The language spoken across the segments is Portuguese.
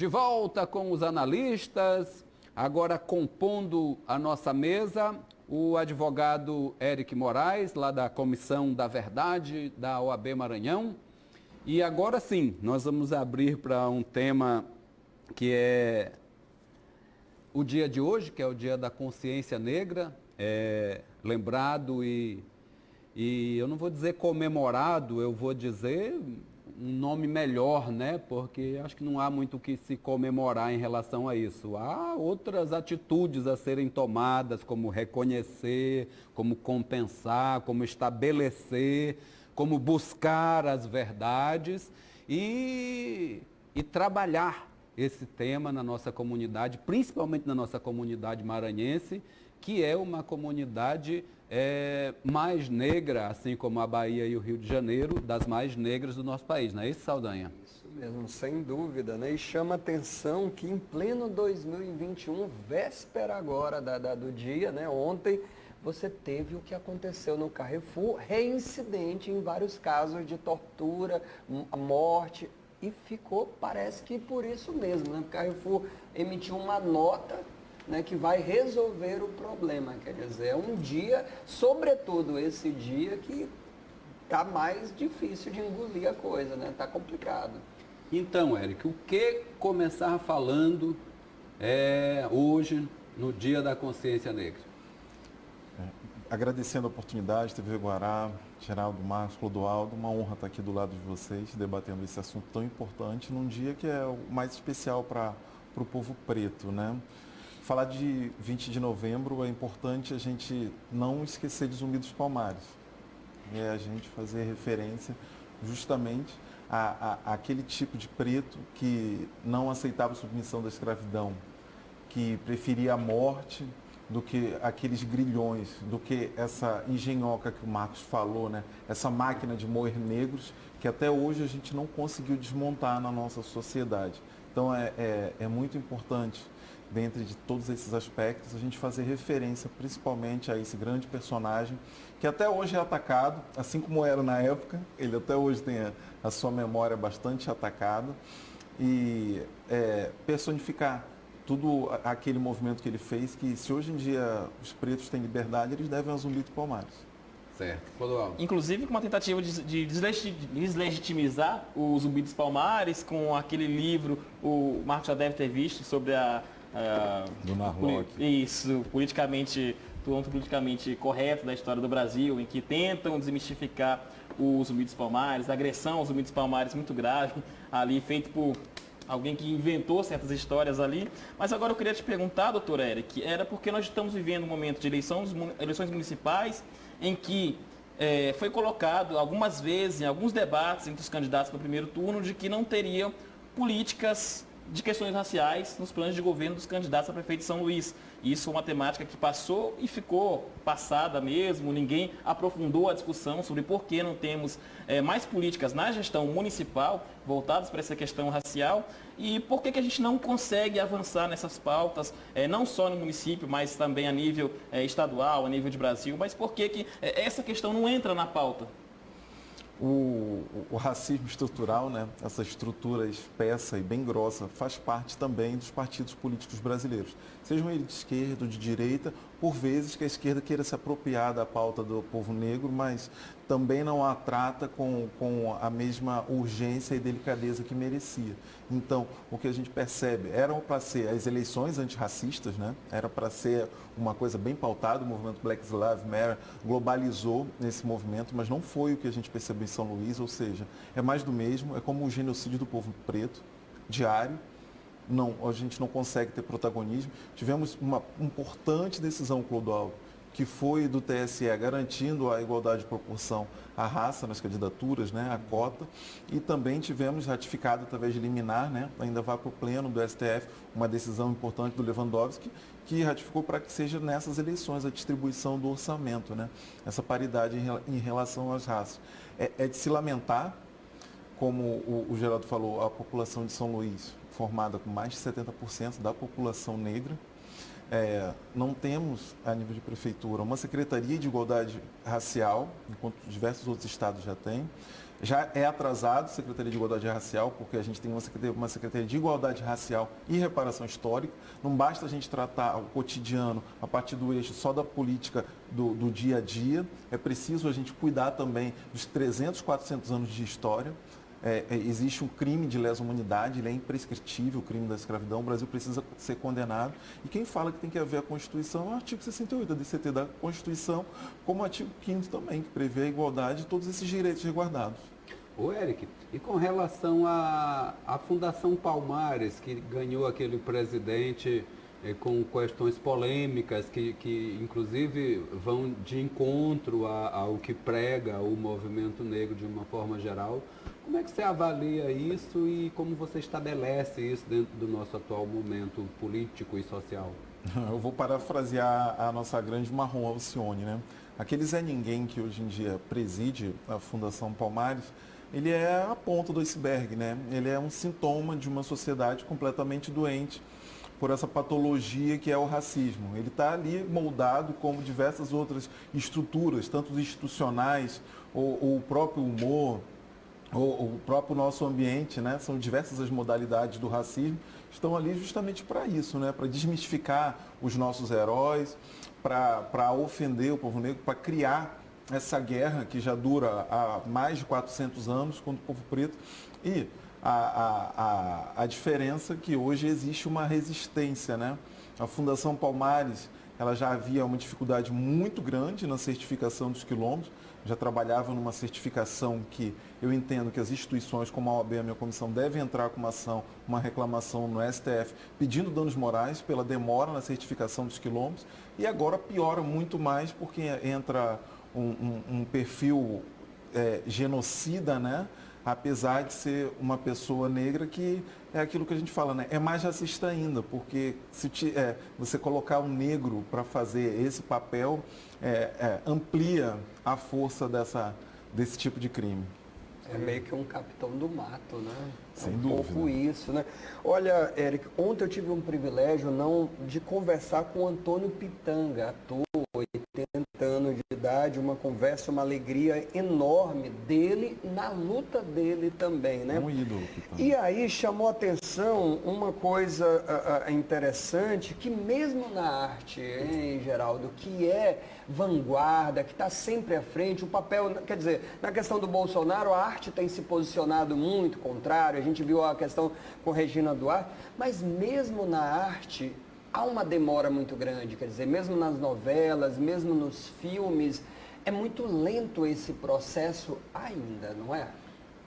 De volta com os analistas, agora compondo a nossa mesa, o advogado Eric Moraes, lá da Comissão da Verdade da OAB Maranhão. E agora sim, nós vamos abrir para um tema que é o dia de hoje, que é o Dia da Consciência Negra, lembrado e eu não vou dizer comemorado, eu vou dizer um nome melhor, né? Porque acho que não há muito o que se comemorar em relação a isso. Há outras atitudes a serem tomadas, como reconhecer, como compensar, como estabelecer, como buscar as verdades e trabalhar esse tema na nossa comunidade, principalmente na nossa comunidade maranhense, que é uma comunidade mais negra, assim como a Bahia e o Rio de Janeiro, das mais negras do nosso país, não é isso, Saldanha? Isso mesmo, sem dúvida, né? E chama atenção que em pleno 2021, véspera agora do dia, né? Ontem, você teve o que aconteceu no Carrefour, reincidente em vários casos de tortura, morte, e ficou, parece que por isso mesmo, né? O Carrefour emitiu uma nota, né, que vai resolver o problema. Quer dizer, é um dia, sobretudo esse dia, que está mais difícil de engolir a coisa, né? Está complicado. Então, Eric, o que começar falando hoje, no Dia da Consciência Negra? Agradecendo a oportunidade, TV Guará, Geraldo, Marcos, Clodoaldo, uma honra estar aqui do lado de vocês, debatendo esse assunto tão importante, num dia que é o mais especial para o povo preto, né? Falar de 20 de novembro é importante a gente não esquecer de Zumbi dos Palmares. É a gente fazer referência justamente àquele tipo de preto que não aceitava a submissão da escravidão, que preferia a morte do que aqueles grilhões, do que essa engenhoca que o Marcos falou, né? Essa máquina de moer negros que até hoje a gente não conseguiu desmontar na nossa sociedade. Então é muito importante, dentre de todos esses aspectos, a gente fazer referência principalmente a esse grande personagem que até hoje é atacado, assim como era na época, ele até hoje tem a sua memória bastante atacada, e personificar tudo aquele movimento que ele fez, que se hoje em dia os pretos têm liberdade, eles devem ao Zumbi dos Palmares. Certo. Clodoaldo. Inclusive com uma tentativa de deslegitimizar o Zumbi dos Palmares, com aquele livro, o Marcos já deve ter visto, sobre do Narlock. Isso, ponto politicamente correto da história do Brasil, em que tentam desmistificar o Zumbi dos Palmares, a agressão ao Zumbi dos Palmares muito grave, ali feito por alguém que inventou certas histórias ali. Mas agora eu queria te perguntar, doutor Eric, era porque nós estamos vivendo um momento de eleições municipais em que foi colocado algumas vezes, em alguns debates entre os candidatos no primeiro turno, de que não teriam políticas de questões raciais nos planos de governo dos candidatos a prefeito de São Luís. Isso é uma temática que passou e ficou passada mesmo, ninguém aprofundou a discussão sobre por que não temos mais políticas na gestão municipal voltadas para essa questão racial e por que a gente não consegue avançar nessas pautas, não só no município, mas também a nível estadual, a nível de Brasil, mas por que essa questão não entra na pauta? O racismo estrutural, né, essa estrutura espessa e bem grossa, faz parte também dos partidos políticos brasileiros. Sejam eles de esquerda ou de direita, por vezes que a esquerda queira se apropriar da pauta do povo negro, mas também não a trata com a mesma urgência e delicadeza que merecia. Então, o que a gente percebe, eram para ser as eleições antirracistas, né? Era para ser uma coisa bem pautada, o movimento Black Lives Matter globalizou esse movimento, mas não foi o que a gente percebeu em São Luís, ou seja, é mais do mesmo, é como o genocídio do povo preto, diário. Não, a gente não consegue ter protagonismo. Tivemos uma importante decisão, Clodoaldo, que foi do TSE garantindo a igualdade de proporção à raça nas candidaturas, né, a cota, e também tivemos ratificado através de liminar, né, ainda vai para o pleno do STF, uma decisão importante do Lewandowski, que ratificou para que seja nessas eleições a distribuição do orçamento, né, essa paridade em relação às raças. É de se lamentar, como o Geraldo falou, a população de São Luís, formada com mais de 70% da população negra, não temos, a nível de prefeitura, uma secretaria de igualdade racial, enquanto diversos outros estados já têm. Já é atrasado a Secretaria de Igualdade Racial, porque a gente tem uma Secretaria de Igualdade Racial e Reparação Histórica. Não basta a gente tratar o cotidiano a partir do eixo só da política do dia a dia. É preciso a gente cuidar também dos 300, 400 anos de história. Existe um crime de lesa humanidade, ele é imprescritível, o crime da escravidão, o Brasil precisa ser condenado. E quem fala que tem que haver a Constituição é o artigo 68 da DCT da Constituição, como o artigo 5º também, que prevê a igualdade de todos esses direitos resguardados. Ô, Eric, e com relação à Fundação Palmares, que ganhou aquele presidente com questões polêmicas, que inclusive vão de encontro ao que prega o movimento negro de uma forma geral, como é que você avalia isso e como você estabelece isso dentro do nosso atual momento político e social? Eu vou parafrasear a nossa grande Marrom Alcione, né? Aquele Zé Ninguém que hoje em dia preside a Fundação Palmares, ele é a ponta do iceberg, né? Ele é um sintoma de uma sociedade completamente doente por essa patologia que é o racismo. Ele está ali moldado como diversas outras estruturas, tanto institucionais, ou o próprio humor, ou o próprio nosso ambiente, né? São diversas as modalidades do racismo, estão ali justamente para isso, né? Para desmistificar os nossos heróis, para ofender o povo negro, para criar essa guerra que já dura há mais de 400 anos contra o povo preto. E a diferença é que hoje existe uma resistência, né? A Fundação Palmares, ela já havia uma dificuldade muito grande na certificação dos quilombos, já trabalhava numa certificação que eu entendo que as instituições como a OAB, a minha comissão, devem entrar com uma ação, uma reclamação no STF, pedindo danos morais pela demora na certificação dos quilombos, e agora piora muito mais porque entra um perfil genocida, né? Apesar de ser uma pessoa negra que é aquilo que a gente fala, né? É mais racista ainda, porque se você colocar um negro para fazer esse papel, amplia a força desse tipo de crime. É meio que um capitão do mato, né? Sem dúvida. Um pouco isso, né? Olha, Eric, ontem eu tive um privilégio de conversar com o Antônio Pitanga, ator, 80 anos de idade, uma conversa, uma alegria enorme dele, na luta dele também, né? Um ídolo, Pitanga. E aí chamou a atenção uma coisa interessante, que mesmo na arte, hein, Geraldo, que é vanguarda, que está sempre à frente, o papel, quer dizer, na questão do Bolsonaro, a arte tem se posicionado muito contrário, a gente viu a questão com Regina Duarte, mas mesmo na arte há uma demora muito grande, quer dizer, mesmo nas novelas, mesmo nos filmes, é muito lento esse processo ainda, não é?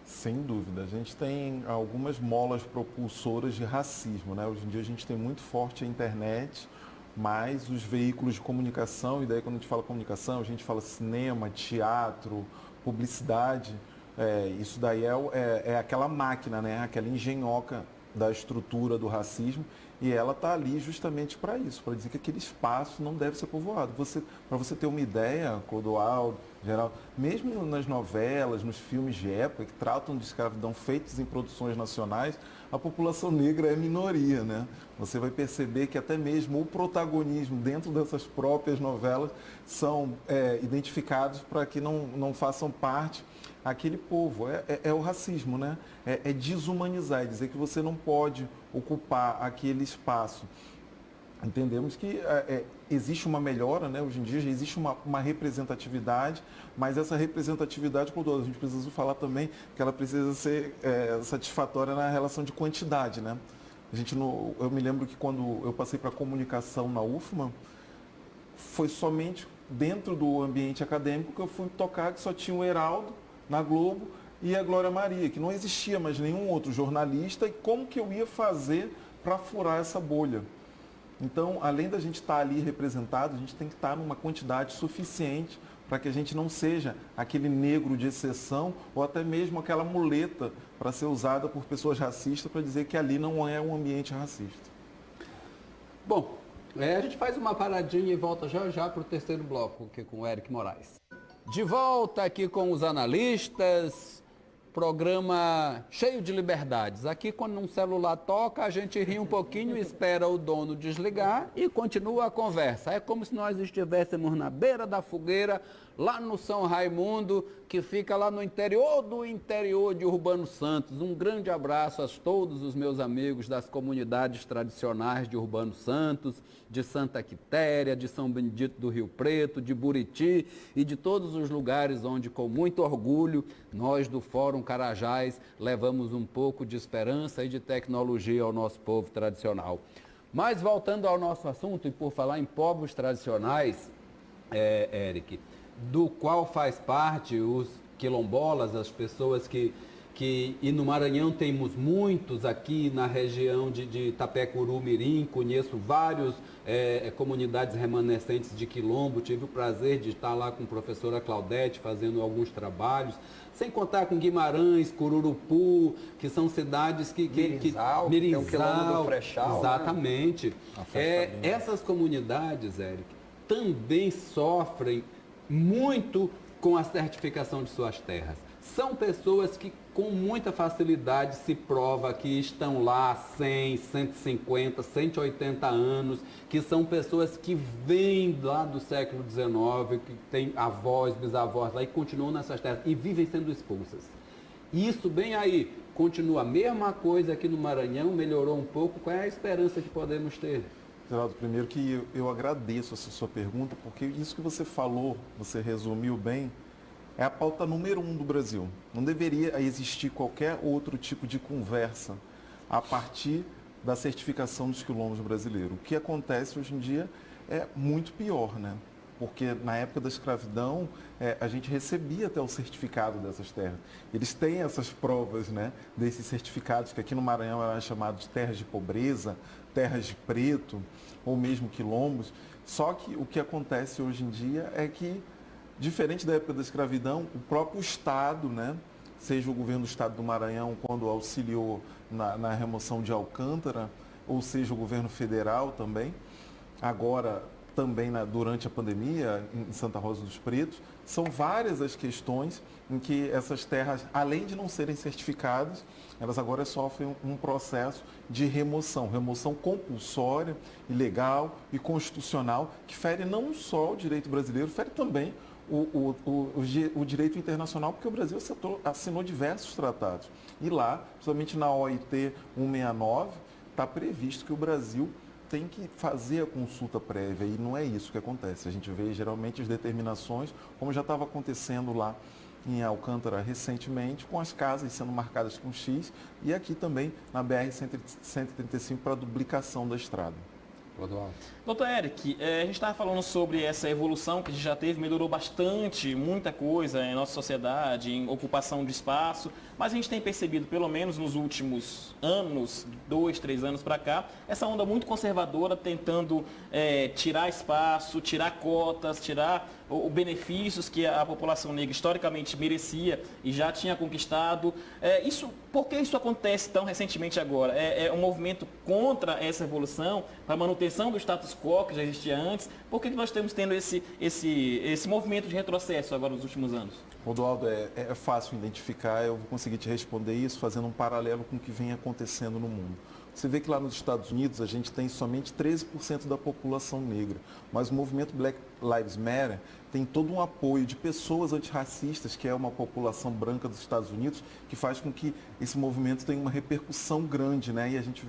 Sem dúvida. A gente tem algumas molas propulsoras de racismo, né? Hoje em dia a gente tem muito forte a internet, mas os veículos de comunicação, e daí quando a gente fala comunicação, a gente fala cinema, teatro, publicidade, isso daí é aquela máquina, né? Aquela engenhoca da estrutura do racismo, e ela está ali justamente para isso, para dizer que aquele espaço não deve ser povoado. Para você ter uma ideia, Clodoaldo, Geraldo, mesmo nas novelas, nos filmes de época que tratam de escravidão feitos em produções nacionais, a população negra é minoria, né? Você vai perceber que até mesmo o protagonismo dentro dessas próprias novelas são identificados para que não façam parte aquele povo. É o racismo, né? É desumanizar, é dizer que você não pode ocupar aquele espaço. Entendemos que existe uma melhora, né? Hoje em dia já existe uma representatividade, mas essa representatividade, a gente precisa falar também que ela precisa ser satisfatória na relação de quantidade, né? Eu me lembro que quando eu passei para comunicação na UFMA, foi somente dentro do ambiente acadêmico que eu fui tocar que só tinha o Heraldo na Globo e a Glória Maria, que não existia mais nenhum outro jornalista, e como que eu ia fazer para furar essa bolha? Então, além da gente estar ali representado, a gente tem que estar numa quantidade suficiente para que a gente não seja aquele negro de exceção ou até mesmo aquela muleta para ser usada por pessoas racistas para dizer que ali não é um ambiente racista. Bom, a gente faz uma paradinha e volta já para o terceiro bloco, aqui com o Eric Moraes. De volta aqui com os analistas, programa cheio de liberdades. Aqui, quando um celular toca, a gente ri um pouquinho, espera o dono desligar e continua a conversa. É como se nós estivéssemos na beira da fogueira, lá no São Raimundo, que fica lá no interior do interior de Urbano Santos. Um grande abraço a todos os meus amigos das comunidades tradicionais de Urbano Santos, de Santa Quitéria, de São Benedito do Rio Preto, de Buriti e de todos os lugares onde, com muito orgulho, nós do Fórum Carajás levamos um pouco de esperança e de tecnologia ao nosso povo tradicional. Mas voltando ao nosso assunto, e por falar em povos tradicionais, Eric, do qual faz parte os quilombolas, as pessoas e no Maranhão temos muitos aqui na região de Itapecuru Mirim, conheço vários comunidades remanescentes de quilombo, tive o prazer de estar lá com a professora Claudete fazendo alguns trabalhos, sem contar com Guimarães, Cururupu, que são cidades Mirizal, Mirizal, tem um quilombo do Frechal, exatamente. Né? Essas comunidades, Eric, também sofrem muito com a certificação de suas terras. São pessoas que com muita facilidade se prova que estão lá 100, 150, 180 anos, que são pessoas que vêm lá do século XIX, que têm avós, bisavós lá e continuam nessas terras e vivem sendo expulsas. Isso bem aí, continua a mesma coisa aqui no Maranhão, melhorou um pouco. Qual é a esperança que podemos ter? Geraldo, primeiro que eu agradeço essa sua pergunta, porque isso que você falou, você resumiu bem, é a pauta número 1 do Brasil. Não deveria existir qualquer outro tipo de conversa a partir da certificação dos quilombos brasileiros. O que acontece hoje em dia é muito pior, né? Porque na época da escravidão, a gente recebia até o certificado dessas terras. Eles têm essas provas, né, desses certificados, que aqui no Maranhão eram chamados de terras de pobreza, terras de preto, ou mesmo quilombos. Só que o que acontece hoje em dia é que, diferente da época da escravidão, o próprio Estado, né, seja o governo do Estado do Maranhão, quando auxiliou na remoção de Alcântara, ou seja o governo federal também, agora também durante a pandemia em Santa Rosa dos Pretos, são várias as questões em que essas terras, além de não serem certificadas, elas agora sofrem um processo de remoção compulsória, ilegal e constitucional, que fere não só o direito brasileiro, fere também o direito internacional, porque o Brasil assinou diversos tratados. E lá, principalmente na OIT 169, está previsto que o Brasil tem que fazer a consulta prévia, e não é isso que acontece. A gente vê geralmente as determinações, como já estava acontecendo lá em Alcântara recentemente, com as casas sendo marcadas com X, e aqui também na BR-135 para a duplicação da estrada. Doutor Eric, a gente estava falando sobre essa evolução que a gente já teve, melhorou bastante, muita coisa em nossa sociedade, em ocupação de espaço, mas a gente tem percebido, pelo menos nos últimos anos, 2, 3 anos para cá, essa onda muito conservadora tentando tirar espaço, tirar cotas, tirar os benefícios que a população negra historicamente merecia e já tinha conquistado. Por que isso acontece tão recentemente agora? É um movimento contra essa evolução, para a manutenção do status quo que já existia antes? Por que nós estamos tendo esse movimento de retrocesso agora nos últimos anos? Rodoaldo, é fácil identificar, eu vou conseguir te responder isso fazendo um paralelo com o que vem acontecendo no mundo. Você vê que lá nos Estados Unidos a gente tem somente 13% da população negra, mas o movimento Black Lives Matter tem todo um apoio de pessoas antirracistas, que é uma população branca dos Estados Unidos, que faz com que esse movimento tenha uma repercussão grande, né? E a gente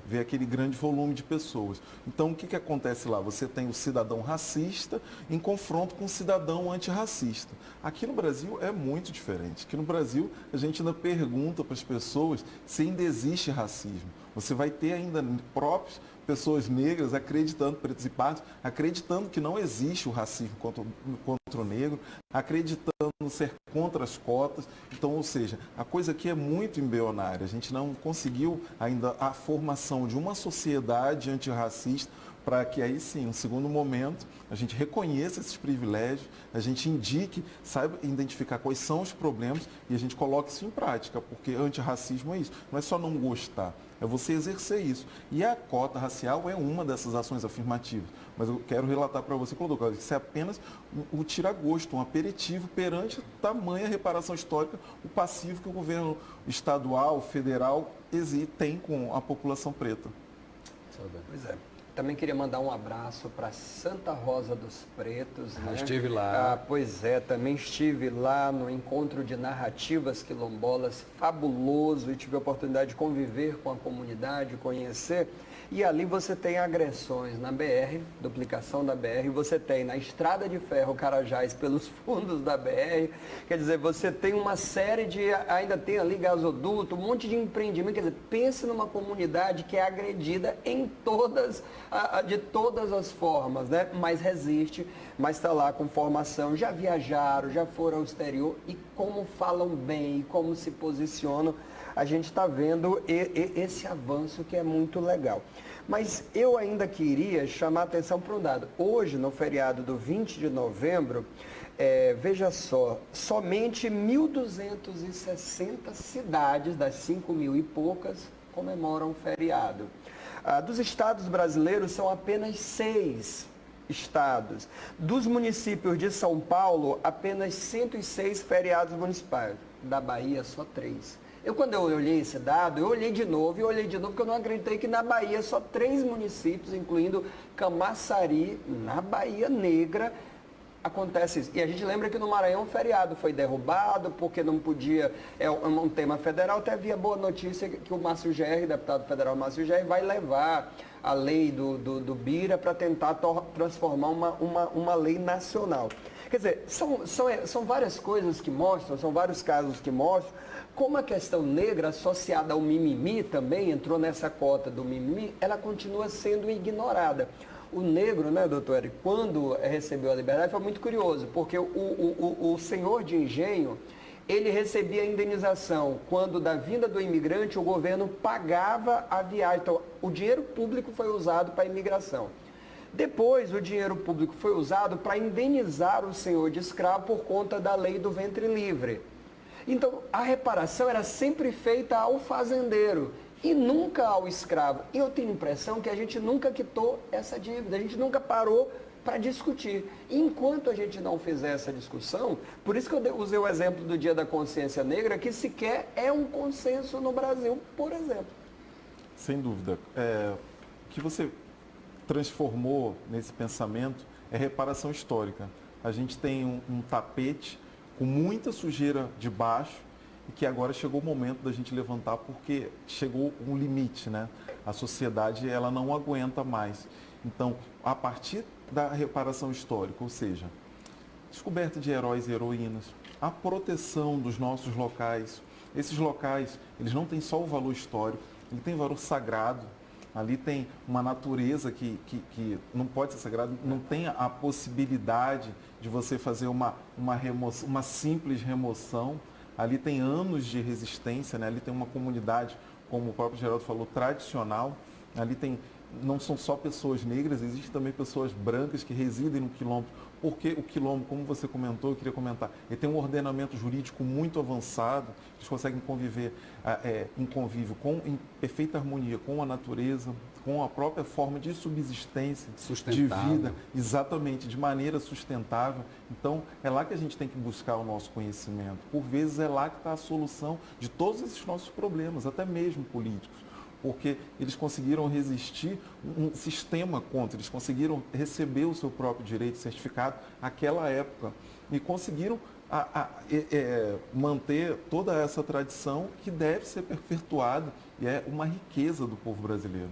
vê aquele grande volume de pessoas. Então, o que acontece lá? Você tem o cidadão racista em confronto com o cidadão antirracista. Aqui no Brasil é muito diferente. Aqui no Brasil, a gente ainda pergunta para as pessoas se ainda existe racismo. Você vai ter ainda próprios pessoas negras acreditando, pretos e pardos, acreditando que não existe o racismo contra o negro, acreditando ser contra as cotas. Então, ou seja, a coisa aqui é muito embrionária. A gente não conseguiu ainda a formação de uma sociedade antirracista para que aí sim, no segundo momento, a gente reconheça esses privilégios, a gente indique, saiba identificar quais são os problemas e a gente coloque isso em prática, porque antirracismo é isso, não é só não gostar, é você exercer isso. E a cota racial é uma dessas ações afirmativas. Mas eu quero relatar para você, Clodoaldo, que isso é apenas um tira-gosto, um aperitivo perante tamanha reparação histórica, o passivo que o governo estadual, federal tem com a população preta. Pois é. Também queria mandar um abraço para Santa Rosa dos Pretos. Né? Estive lá. Pois é, também estive lá no encontro de narrativas quilombolas, fabuloso, e tive a oportunidade de conviver com a comunidade, conhecer. E ali você tem agressões na BR, duplicação da BR, você tem na estrada de ferro Carajás pelos fundos da BR, quer dizer, você tem uma série de, ainda tem ali gasoduto, um monte de empreendimento, quer dizer, pense numa comunidade que é agredida de todas as formas, né? Mas resiste, mas está lá com formação, já viajaram, já foram ao exterior e como falam bem, e como se posicionam, a gente está vendo esse avanço que é muito legal. Mas eu ainda queria chamar a atenção para um dado. Hoje, no feriado do 20 de novembro, veja só, somente 1.260 cidades, das 5.000 e poucas, comemoram o feriado. Dos estados brasileiros, são apenas 6 estados. Dos municípios de São Paulo, apenas 106 feriados municipais. Da Bahia, só 3. Quando eu olhei esse dado, eu olhei de novo, porque eu não acreditei que na Bahia só 3 municípios, incluindo Camaçari, na Bahia Negra, acontece isso. E a gente lembra que no Maranhão o feriado foi derrubado, porque não podia, é um tema federal, até havia boa notícia que o Márcio Gerri, deputado federal Márcio Gerri, vai levar a lei do Bira para tentar transformar uma lei nacional. Quer dizer, são várias coisas que mostram, são vários casos que mostram como a questão negra associada ao mimimi também entrou nessa cota do mimimi, ela continua sendo ignorada. O negro, né, doutor Eric, quando recebeu a liberdade foi muito curioso, porque o senhor de engenho, ele recebia a indenização quando da vinda do imigrante o governo pagava a viagem. Então, o dinheiro público foi usado para a imigração. Depois, o dinheiro público foi usado para indenizar o senhor de escravo por conta da lei do ventre livre. Então, a reparação era sempre feita ao fazendeiro e nunca ao escravo. E eu tenho a impressão que a gente nunca quitou essa dívida, a gente nunca parou para discutir. E enquanto a gente não fizer essa discussão, por isso que eu usei o exemplo do Dia da Consciência Negra, que sequer é um consenso no Brasil, por exemplo. Sem dúvida. O que você transformou nesse pensamento é reparação histórica. A gente tem um tapete com muita sujeira debaixo e que agora chegou o momento da gente levantar porque chegou um limite, né? A sociedade ela não aguenta mais. Então, a partir da reparação histórica, ou seja, descoberta de heróis e heroínas, a proteção dos nossos locais. Esses locais, eles não têm só o valor histórico, ele tem valor sagrado. Ali tem uma natureza que não pode ser sagrada, não tem a possibilidade de você fazer uma simples remoção. Ali tem anos de resistência, né? Ali tem uma comunidade, como o próprio Geraldo falou, tradicional. Ali não são só pessoas negras, existem também pessoas brancas que residem no quilombo. Porque o quilombo, como você comentou, eu queria comentar, ele tem um ordenamento jurídico muito avançado, eles conseguem conviver em convívio em perfeita harmonia com a natureza, com a própria forma de subsistência, de vida, exatamente, de maneira sustentável. Então, é lá que a gente tem que buscar o nosso conhecimento. Por vezes é lá que está a solução de todos esses nossos problemas, até mesmo políticos. Porque eles conseguiram resistir um sistema contra, eles conseguiram receber o seu próprio direito certificado naquela época e conseguiram manter toda essa tradição que deve ser perpetuada e é uma riqueza do povo brasileiro.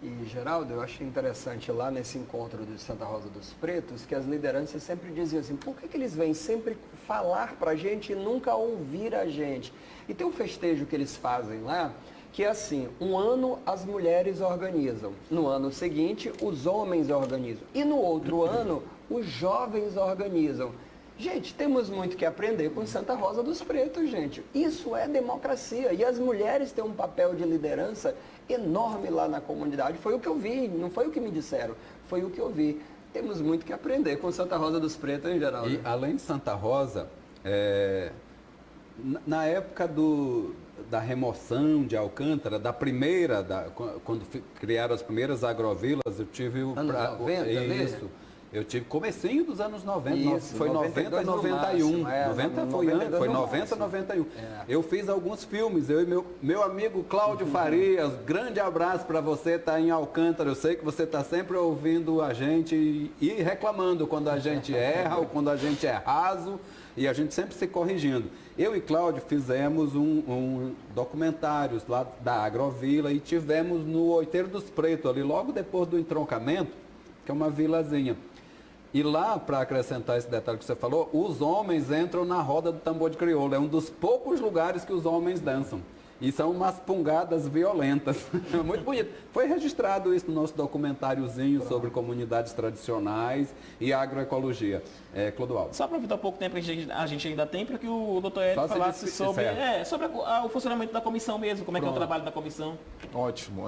E, Geraldo, eu achei interessante lá nesse encontro de Santa Rosa dos Pretos que as lideranças sempre diziam assim, por que eles vêm sempre falar para a gente e nunca ouvir a gente? E tem um festejo que eles fazem lá, que é assim, um ano as mulheres organizam, no ano seguinte os homens organizam e no outro ano os jovens organizam. Gente, temos muito que aprender com Santa Rosa dos Pretos, gente. Isso é democracia e as mulheres têm um papel de liderança enorme lá na comunidade. Foi o que eu vi, não foi o que me disseram, foi o que eu vi. Temos muito que aprender com Santa Rosa dos Pretos em geral. E né? além de Santa Rosa, na época da remoção de Alcântara, da primeira, quando criaram as primeiras agrovilas, eu tive o... Anos 90, isso. Eu tive comecinho dos anos 90, Isso, foi 90, 91. 90 foi antes, foi 90, 91. É. Eu fiz alguns filmes, eu e meu amigo Cláudio Farias, grande abraço para você, tá em Alcântara, eu sei que você está sempre ouvindo a gente e reclamando quando a gente erra ou quando a gente é raso, e a gente sempre se corrigindo. Eu e Cláudio fizemos um documentário lá da Agrovila e tivemos no Oiteiro dos Pretos, ali logo depois do entroncamento, que é uma vilazinha. E lá, para acrescentar esse detalhe que você falou, os homens entram na roda do tambor de crioula. É um dos poucos lugares que os homens dançam. E são umas pungadas violentas. É muito bonito. Foi registrado isso no nosso documentáriozinho sobre comunidades tradicionais e agroecologia. Clodoaldo. Só aproveitar um pouco tempo que a gente ainda tem, para que o doutor Érico falasse sobre o funcionamento da comissão mesmo, como é que é o trabalho da comissão. Ótimo.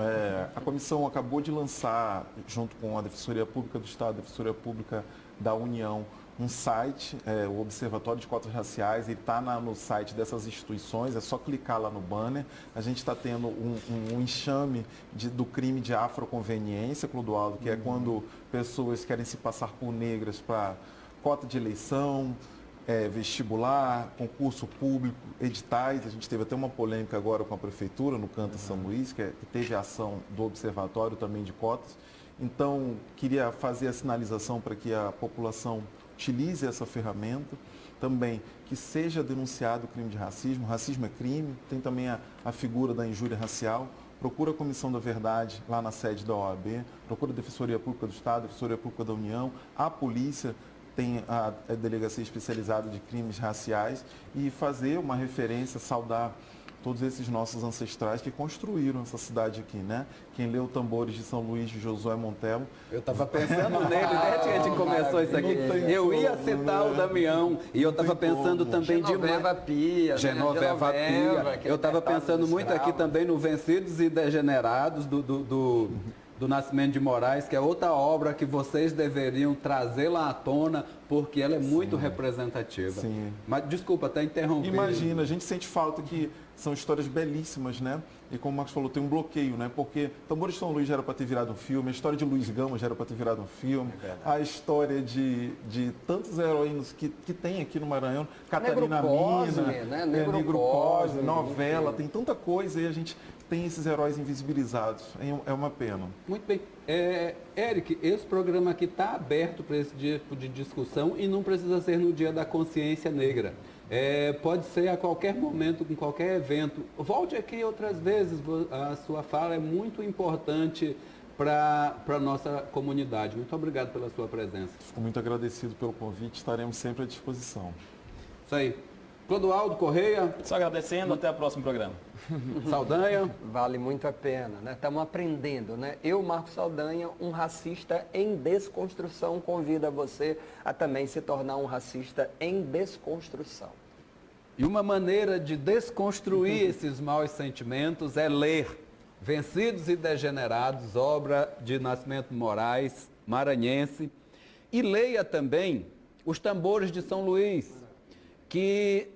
A comissão acabou de lançar, junto com a Defensoria Pública do Estado, a Defensoria Pública da União, um site, o Observatório de Cotas Raciais, ele está no site dessas instituições, é só clicar lá no banner. A gente está tendo um enxame do crime de afroconveniência, Clodoaldo, que é quando pessoas querem se passar por negras para cota de eleição, vestibular, concurso público, editais. A gente teve até uma polêmica agora com a Prefeitura, no Canto São Luís, que teve a ação do Observatório também de cotas. Então, queria fazer a sinalização para que a população utilize essa ferramenta, também que seja denunciado o crime de racismo. O racismo é crime, tem também a figura da injúria racial. Procura a Comissão da Verdade lá na sede da OAB, procura a Defensoria Pública do Estado, a Defensoria Pública da União, a polícia tem a Delegacia Especializada de Crimes Raciais e fazer uma referência, saudar todos esses nossos ancestrais que construíram essa cidade aqui, né? Quem leu Tambores de São Luís, de Josué Montelo. Eu estava pensando nele, né, que a gente começou isso aqui. Eu ia citar o Damião e eu estava pensando também Genoveva Pia. Genoveva Pia. Eu estava pensando muito aqui também no Vencidos e Degenerados do Nascimento de Moraes, que é outra obra que vocês deveriam trazê-la à tona, porque ela é muito representativa. Sim. Mas desculpa, até interromper. Imagina, a gente sente falta que são histórias belíssimas, né? E como o Marcos falou, tem um bloqueio, né? Porque Tambores de São Luís já era para ter virado um filme, a história de Luiz Gama já era para ter virado um filme, a história de tantos heróis que tem aqui no Maranhão, Catarina Mina, Negro Cosme, novela, tem tanta coisa e a gente tem esses heróis invisibilizados. É uma pena. Muito bem. Eric, esse programa aqui está aberto para esse tipo de discussão e não precisa ser no Dia da Consciência Negra. Pode ser a qualquer momento, com qualquer evento. Volte aqui outras vezes, a sua fala é muito importante para a nossa comunidade. Muito obrigado pela sua presença. Fico muito agradecido pelo convite, estaremos sempre à disposição. Isso aí. Clodoaldo Correia. Só agradecendo, até o próximo programa. Saldanha. Vale muito a pena, né? Estamos aprendendo, né? Eu, Marcos Saldanha, um racista em desconstrução, convido a você a também se tornar um racista em desconstrução. E uma maneira de desconstruir esses maus sentimentos é ler Vencidos e Degenerados, obra de Nascimento Moraes, maranhense. E leia também Os Tambores de São Luís, que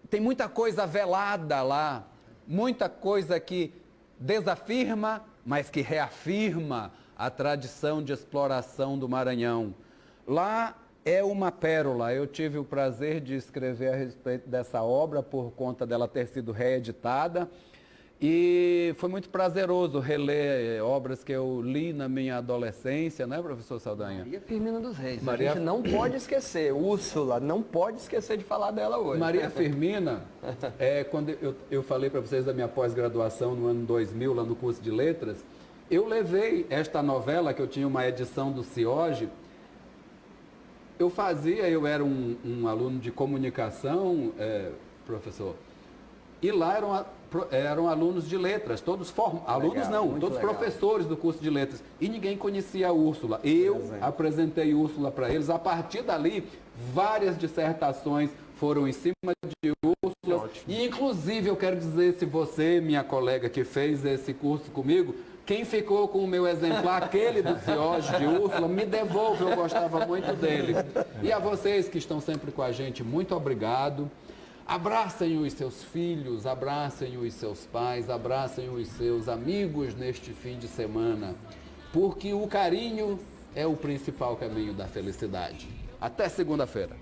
tem muita coisa velada lá, muita coisa que desafirma, mas que reafirma a tradição de exploração do Maranhão. Lá é uma pérola. Eu tive o prazer de escrever a respeito dessa obra por conta dela ter sido reeditada. E foi muito prazeroso reler obras que eu li na minha adolescência, né, professor Saldanha? Maria Firmina dos Reis. A gente não pode esquecer. Úrsula, não pode esquecer de falar dela hoje. Maria Firmina, quando eu falei para vocês da minha pós-graduação no ano 2000, lá no curso de letras, eu levei esta novela, que eu tinha uma edição do CIOG, eu era um aluno de comunicação, professor, e lá eram alunos de letras, todos alunos não, todos professores do curso de letras, e ninguém conhecia a Úrsula. Eu apresentei Úrsula para eles, a partir dali, várias dissertações foram em cima de Úrsula, e inclusive eu quero dizer, se você, minha colega que fez esse curso comigo, quem ficou com o meu exemplar, aquele do CIOG de Úrsula, me devolve, eu gostava muito dele. E a vocês que estão sempre com a gente, muito obrigado. Abracem os seus filhos, abracem os seus pais, abracem os seus amigos neste fim de semana, porque o carinho é o principal caminho da felicidade. Até segunda-feira.